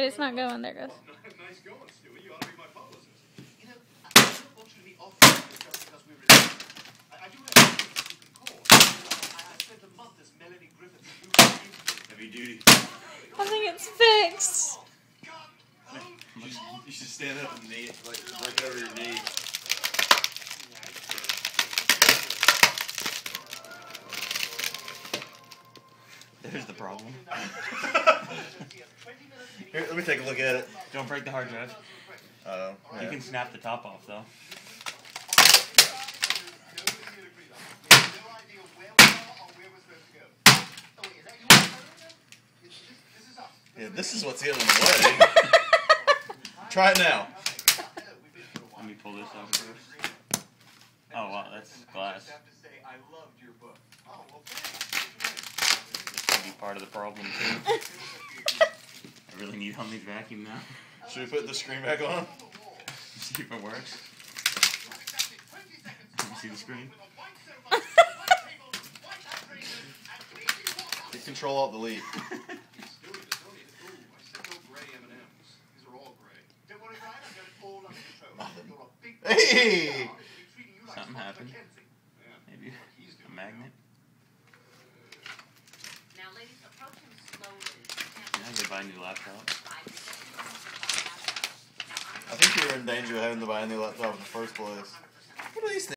Wait, it's not going. There it goes. Nice going, Stewie. You ought to be my publicist. You know, I don't want you to be off just because we're related. I do have something you can call. I spent a month as Melanie Griffith's heavy duty. I think it's fixed. You should stand up and knee, like right over your knee. There's the problem. Here, let me take a look at it. Don't break the hard drive. Yeah. You can snap the top off, though. Yeah, this is what's getting in the way. Try it now. Let me pull this off first. Oh, wow, that's glass. This could be part of the problem, too. I really need Hummy's vacuum now. Should we put the screen back on? See if it works. Can you see the screen? Hit Control Alt Delete. Hey! Something happened. Maybe a magnet. Now I could buy a new laptop. I think you were in danger of having to buy a new laptop in the first place. What are these things?